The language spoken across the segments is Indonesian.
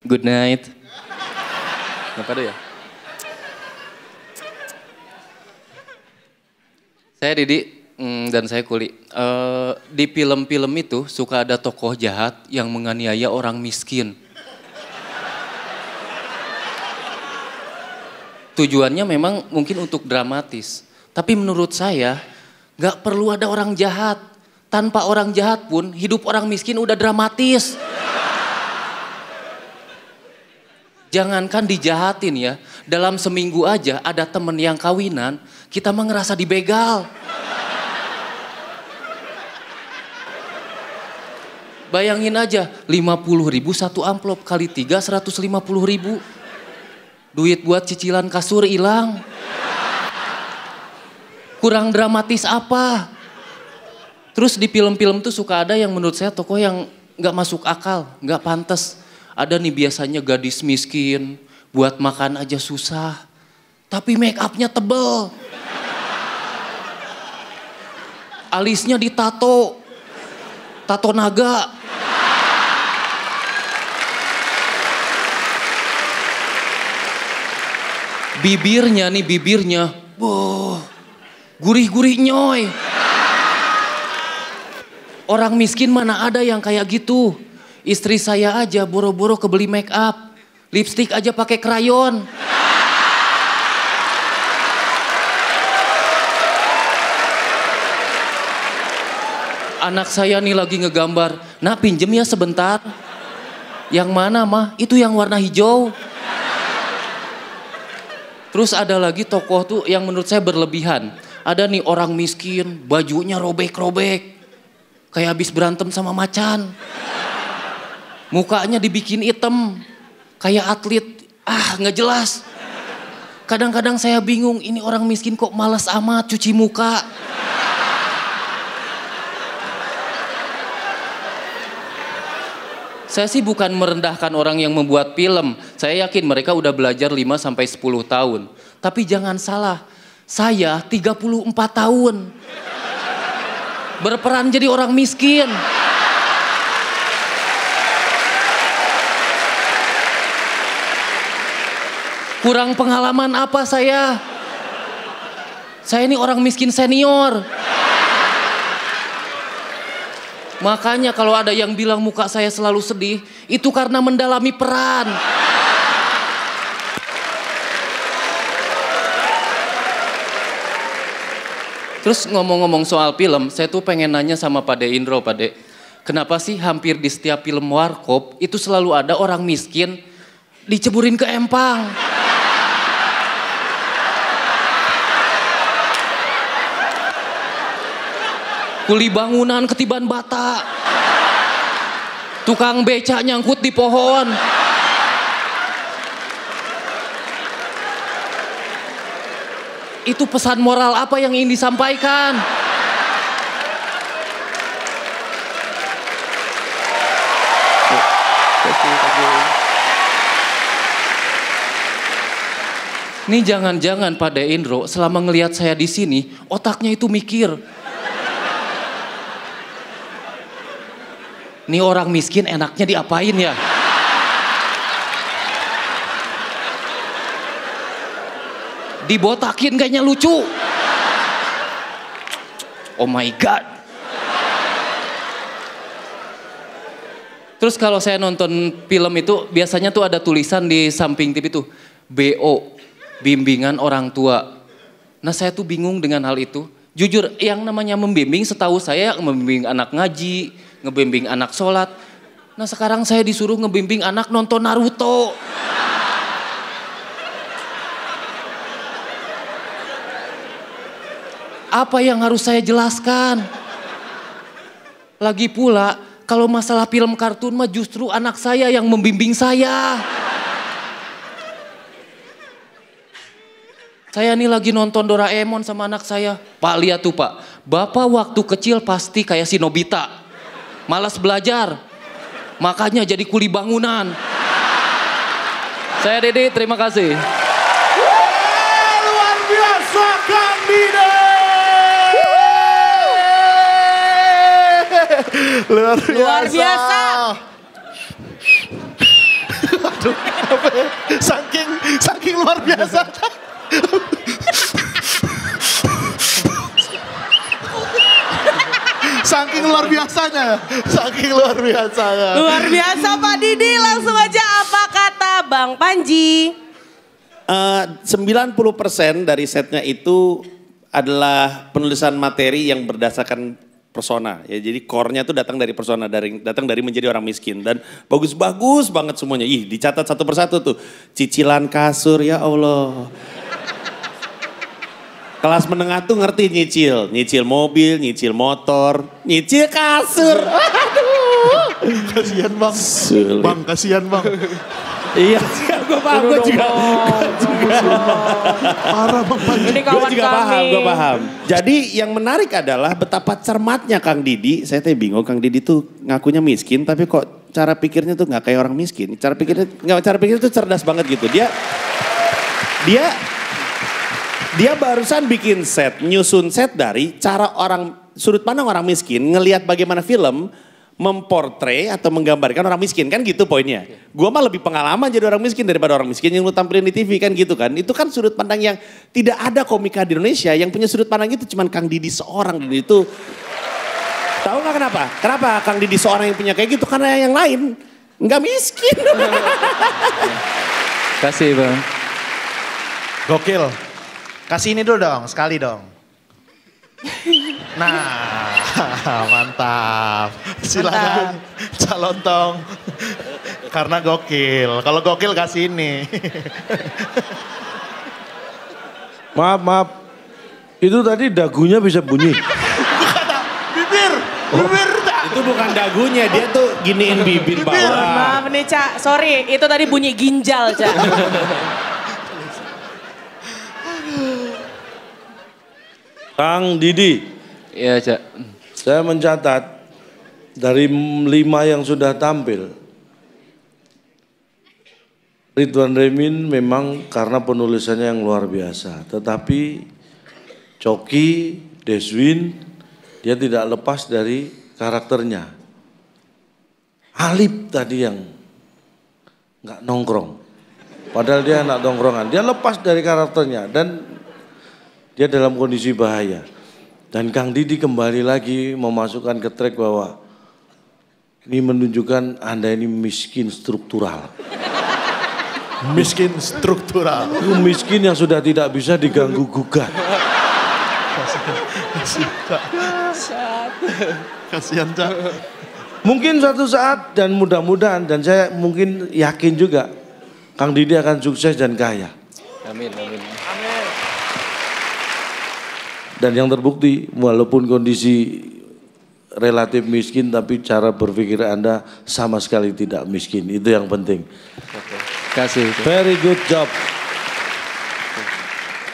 Good night. Apa ada ya? Saya Didi dan saya Kuli. Di film-film itu suka ada tokoh jahat yang menganiaya orang miskin. Tujuannya memang mungkin untuk dramatis. Tapi menurut saya gak perlu ada orang jahat. Tanpa orang jahat pun hidup orang miskin udah dramatis. Jangankan dijahatin ya, dalam seminggu aja ada temen yang kawinan, kita mah ngerasa dibegal. Bayangin aja, 50.000 satu amplop kali 3, 150.000. Duit buat cicilan kasur hilang. Kurang dramatis apa? Terus di film-film tuh suka ada yang menurut saya tokoh yang gak masuk akal, gak pantas. Ada nih biasanya gadis miskin, buat makan aja susah. Tapi make upnya tebel. Alisnya ditato. Tato naga. Bibirnya. Boh, gurih-gurih nyoy. Orang miskin mana ada yang kayak gitu. Istri saya aja boro-boro kebeli make up. Lipstick aja pakai krayon. Anak saya nih lagi ngegambar. Nah pinjem ya sebentar. Yang mana mah? Itu yang warna hijau. Terus ada lagi tokoh tuh yang menurut saya berlebihan. Ada nih orang miskin, bajunya robek-robek. Kayak habis berantem sama macan. Mukanya dibikin hitam, kayak atlet, nggak jelas. Kadang-kadang saya bingung, ini orang miskin kok malas amat cuci muka. Saya sih bukan merendahkan orang yang membuat film. Saya yakin mereka udah belajar 5-10 tahun. Tapi jangan salah, saya 34 tahun. Berperan jadi orang miskin. Kurang pengalaman apa saya? Saya ini orang miskin senior. Makanya kalau ada yang bilang muka saya selalu sedih, itu karena mendalami peran. Terus ngomong-ngomong soal film, saya tuh pengen nanya sama Pak De Indro, Pak De. Kenapa sih hampir di setiap film warkop itu selalu ada orang miskin diceburin ke empang? Kuli bangunan ketiban bata. Tukang beca nyangkut di pohon. Itu pesan moral apa yang ingin disampaikan? Nih jangan-jangan Pak De Indro selama ngelihat saya di sini otaknya itu mikir. Nih orang miskin enaknya diapain ya? Dibotakin kayaknya lucu. Oh my God. Terus kalau saya nonton film itu biasanya tuh ada tulisan di samping TV tuh. BO, bimbingan orang tua. Nah saya tuh bingung dengan hal itu. Jujur yang namanya membimbing setahu saya membimbing anak ngaji, ngebimbing anak sholat. Nah sekarang saya disuruh ngebimbing anak nonton Naruto. Apa yang harus saya jelaskan? Lagi pula kalau masalah film kartun mah justru anak saya yang membimbing saya. Saya nih lagi nonton Doraemon sama anak saya. Pak lihat tuh Pak, Bapak waktu kecil pasti kayak si Nobita. Malas belajar, makanya jadi kuli bangunan. Saya Dede, terima kasih. Luar biasa Kang Dede. Luar biasa. Aduh, saking luar biasa. Saking luar biasanya. Luar biasa Pak Didi, langsung aja apa kata Bang Panji? 90% dari setnya itu adalah penulisan materi yang berdasarkan persona. Ya, jadi core-nya tuh datang dari persona, datang dari menjadi orang miskin. Dan bagus-bagus banget semuanya. Ih, dicatat satu persatu tuh. Cicilan kasur, ya Allah. Kelas menengah tuh ngerti nyicil mobil, nyicil motor, nyicil kasur. Aduh. Kasihan bang. Sulit. Bang, kasihan bang. Iya, gue paham, gue juga. Parah bang Panji. Ini kawan Gue paham. Jadi yang menarik adalah betapa cermatnya Kang Didi. Saya tuh bingung, Kang Didi tuh ngakunya miskin, tapi kok cara pikirnya tuh nggak kayak orang miskin. Cara pikirnya tuh cerdas banget gitu. Dia barusan bikin nyusun set dari cara sudut pandang orang miskin, ngelihat bagaimana film memportray atau menggambarkan orang miskin, kan gitu poinnya. Gua mah lebih pengalaman jadi orang miskin daripada orang miskin yang lu tampilin di TV kan gitu kan. Itu kan sudut pandang yang tidak ada komika di Indonesia yang punya sudut pandang itu cuman Kang Didi seorang dan itu. Tahu nggak kenapa? Kenapa Kang Didi seorang yang punya kayak gitu? Karena yang lain nggak miskin. Kasih Bang. Gokil. Kasih ini dulu dong, sekali dong. Nah, mantap. Silakan calon tong. Karena gokil. Kalau gokil kasih ini. Maaf. Itu tadi dagunya bisa bunyi. Bibir. Itu bukan dagunya, dia tuh giniin bibir bawah. Maaf nih Cak, sorry itu tadi bunyi ginjal Cak. Kang Didi. Iya Cak. Saya mencatat dari 5 yang sudah tampil. Ridwan Remin memang karena penulisannya yang luar biasa. Tetapi Coki, Deswin, dia tidak lepas dari karakternya. Alip tadi yang nggak nongkrong. Padahal dia anak nongkrongan. Dia lepas dari karakternya dan dia dalam kondisi bahaya. Dan Kang Didi kembali lagi memasukkan ke track bahwa ini menunjukkan Anda ini miskin struktural. Miskin struktural. Itu miskin yang sudah tidak bisa diganggu gugat. Kasihan Cak. Mungkin suatu saat dan mudah-mudahan dan saya mungkin yakin juga Kang Didi akan sukses dan kaya. Amin. Dan yang terbukti walaupun kondisi relatif miskin tapi cara berpikir Anda sama sekali tidak miskin. Itu yang penting. Kasih. Very good job.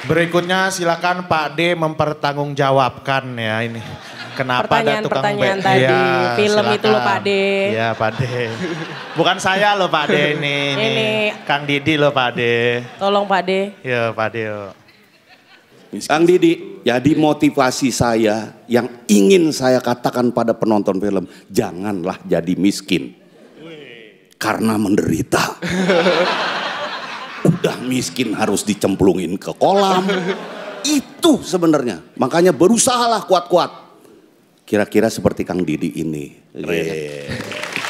Berikutnya silakan Pak D mempertanggungjawabkan ya ini. Kenapa ada tukang Pertanyaan tadi, film silakan. itu loh Pak D. Iya Pak D. Bukan saya loh Pak D ini. Kang Didi loh Pak D. Tolong Pak D. Ya Pak D. Yuk. Kang Didi, jadi motivasi saya yang ingin saya katakan pada penonton film, janganlah jadi miskin. Karena menderita. Udah miskin harus dicemplungin ke kolam. Itu sebenarnya. Makanya berusahalah kuat-kuat. Kira-kira seperti Kang Didi ini.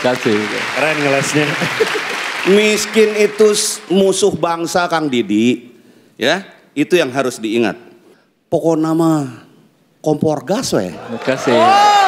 Kasih. Keren ngelesnya. Miskin itu musuh bangsa Kang Didi. Ya, itu yang harus diingat. Pokoknya mah kompor gas weh. Kasih. Oh,